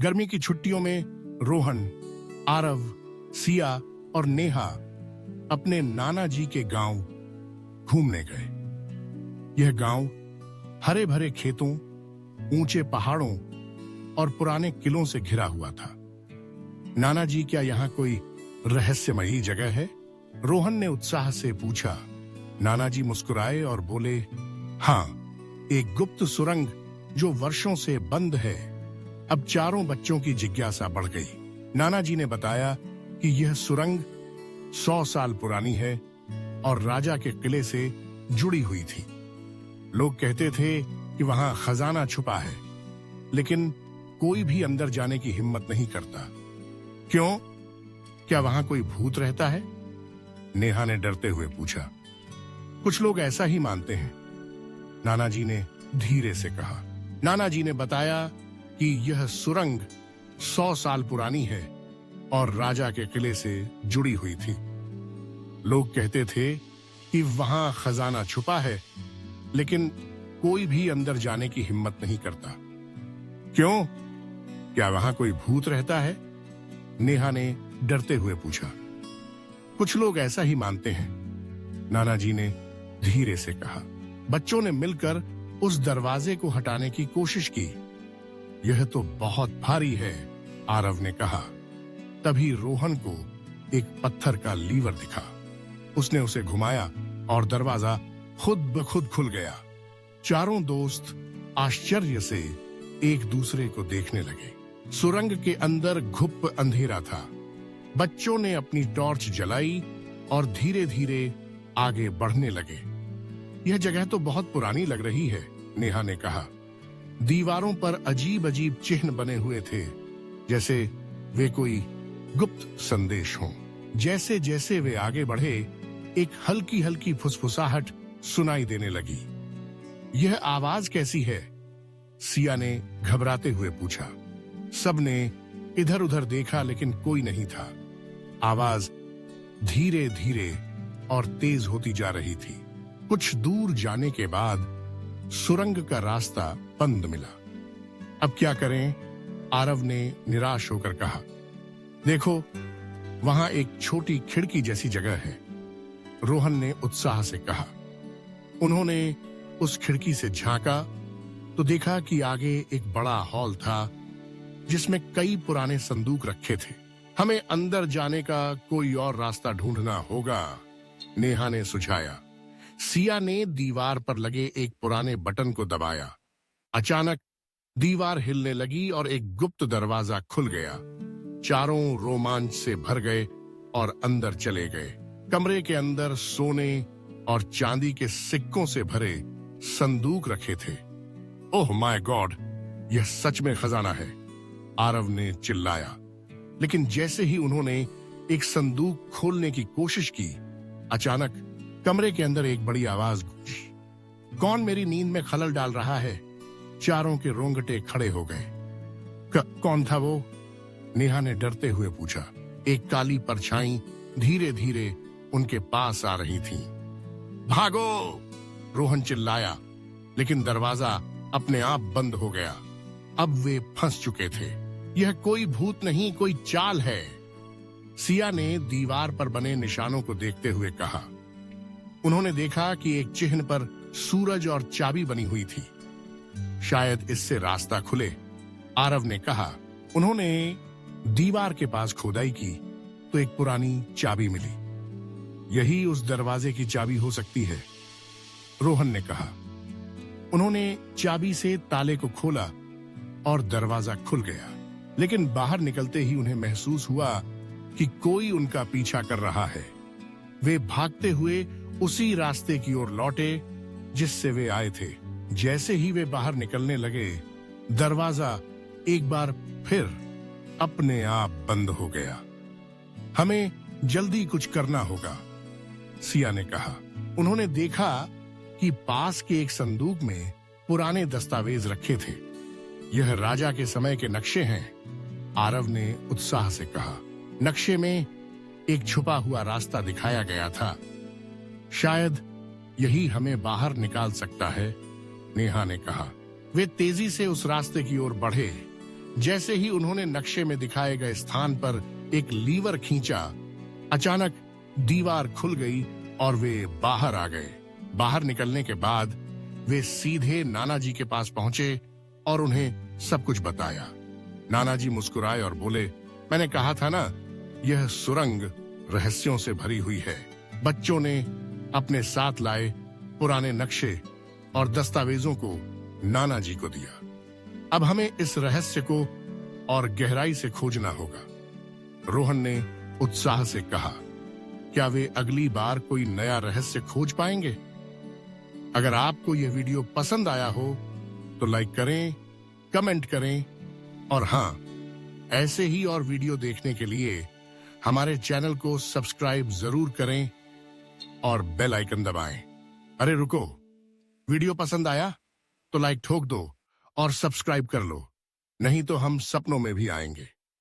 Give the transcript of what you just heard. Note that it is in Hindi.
गर्मी की छुट्टियों में रोहन, आरव, सिया और नेहा अपने नाना जी के गांव घूमने गए। यह गांव हरे भरे खेतों, ऊंचे पहाड़ों और पुराने किलों से घिरा हुआ था। नाना जी, क्या यहाँ कोई रहस्यमयी जगह है? रोहन ने उत्साह से पूछा। नाना जी मुस्कुराए और बोले, हाँ, एक गुप्त सुरंग जो वर्षों से बंद है। अब चारों बच्चों की जिज्ञासा बढ़ गई। नाना जी ने बताया कि यह सुरंग 100 साल पुरानी है और राजा के किले से जुड़ी हुई थी। लोग कहते थे कि वहां खजाना छुपा है, लेकिन कोई भी अंदर जाने की हिम्मत नहीं करता। क्यों? क्या वहां कोई भूत रहता है? नेहा ने डरते हुए पूछा। कुछ लोग ऐसा ही मानते हैं, नाना जी ने धीरे से कहा। नाना जी ने बताया कि यह सुरंग 100 साल पुरानी है और राजा के किले से जुड़ी हुई थी। लोग कहते थे कि वहां खजाना छुपा है, लेकिन कोई भी अंदर जाने की हिम्मत नहीं करता। क्यों? क्या वहां कोई भूत रहता है? नेहा ने डरते हुए पूछा। कुछ लोग ऐसा ही मानते हैं, नाना जी ने धीरे से कहा। बच्चों ने मिलकर उस दरवाजे को हटाने की कोशिश की। यह तो बहुत भारी है, आरव ने कहा। तभी रोहन को एक पत्थर का लीवर दिखा। उसने उसे घुमाया और दरवाजा खुद ब खुद खुल गया। चारों दोस्त आश्चर्य से एक दूसरे को देखने लगे। सुरंग के अंदर घुप अंधेरा था। बच्चों ने अपनी टॉर्च जलाई और धीरे धीरे आगे बढ़ने लगे। यह जगह तो बहुत पुरानी लग रही है, नेहा ने कहा। दीवारों पर अजीब अजीब चिन्ह बने हुए थे, जैसे वे कोई गुप्त संदेश हों। जैसे जैसे वे आगे बढ़े, एक हल्की हल्की फुसफुसाहट सुनाई देने लगी। यह आवाज कैसी है? सिया ने घबराते हुए पूछा। सबने इधर उधर देखा, लेकिन कोई नहीं था। आवाज धीरे धीरे और तेज होती जा रही थी। कुछ दूर जाने के बाद सुरंग का रास्ता बंद मिला। अब क्या करें? आरव ने निराश होकर कहा। देखो, वहां एक छोटी खिड़की जैसी जगह है, रोहन ने उत्साह से कहा। उन्होंने उस खिड़की से झांका तो देखा कि आगे एक बड़ा हॉल था, जिसमें कई पुराने संदूक रखे थे। हमें अंदर जाने का कोई और रास्ता ढूंढना होगा, नेहा ने सुझाया। सिया ने दीवार पर लगे एक पुराने बटन को दबाया। अचानक दीवार हिलने लगी और एक गुप्त दरवाजा खुल गया। चारों रोमांच से भर गए और अंदर चले गए। कमरे के अंदर सोने और चांदी के सिक्कों से भरे संदूक रखे थे। ओह माय गॉड, यह सच में खजाना है, आरव ने चिल्लाया। लेकिन जैसे ही उन्होंने एक संदूक खोलने की कोशिश की, अचानक कमरे के अंदर एक बड़ी आवाज गूंजी। कौन मेरी नींद में खलल डाल रहा है? चारों के रोंगटे खड़े हो गए। कौन था वो? नेहा ने डरते हुए पूछा। एक काली परछाई धीरे धीरे उनके पास आ रही थी। भागो! रोहन चिल्लाया, लेकिन दरवाजा अपने आप बंद हो गया। अब वे फंस चुके थे। यह कोई भूत नहीं, कोई चाल है, सिया ने दीवार पर बने निशानों को देखते हुए कहा। उन्होंने देखा कि एक चिन्ह पर सूरज और चाबी बनी हुई थी। शायद इससे रास्ता खुले, आरव ने कहा। उन्होंने दीवार के पास खोदाई की तो एक पुरानी चाबी मिली। यही उस दरवाजे की चाबी हो सकती है, रोहन ने कहा। उन्होंने चाबी से ताले को खोला और दरवाजा खुल गया। लेकिन बाहर निकलते ही उन्हें महसूस हुआ कि कोई उनका पीछा कर रहा है। वे भागते हुए उसी रास्ते की ओर लौटे जिससे वे आए थे। जैसे ही वे बाहर निकलने लगे, दरवाजा एक बार फिर अपने आप बंद हो गया। हमें जल्दी कुछ करना होगा, सिया ने कहा। उन्होंने देखा कि पास के एक संदूक में पुराने दस्तावेज रखे थे। यह राजा के समय के नक्शे हैं, आरव ने उत्साह से कहा। नक्शे में एक छुपा हुआ रास्ता दिखाया गया था। शायद यही हमें बाहर निकाल सकता है, नेहा ने कहा। वे तेजी से उस रास्ते की ओर बढ़े, जैसे ही उन्होंने नक्शे में दिखाए गए स्थान पर एक लीवर खींचा, अचानक दीवार खुल गई और वे बाहर आ गए। बाहर निकलने के बाद वे सीधे नाना जी के पास पहुंचे और उन्हें सब कुछ बताया। नाना जी मुस्कुराए और बोले, मैंने कहा था ना, यह सुरंग रहस्यों से भरी हुई है। बच्चों ने अपने साथ लाए पुराने नक्शे और दस्तावेजों को नाना जी को दिया। अब हमें इस रहस्य को और गहराई से खोजना होगा। रोहन ने उत्साह से कहा, क्या वे अगली बार कोई नया रहस्य खोज पाएंगे? अगर आपको यह वीडियो पसंद आया हो तो लाइक करें, कमेंट करें और हां, ऐसे ही और वीडियो देखने के लिए हमारे चैनल को सब्सक्राइब जरूर करें और बेल आइकन दबाएं। अरे रुको, वीडियो पसंद आया तो लाइक ठोक दो और सब्सक्राइब कर लो, नहीं तो हम सपनों में भी आएंगे।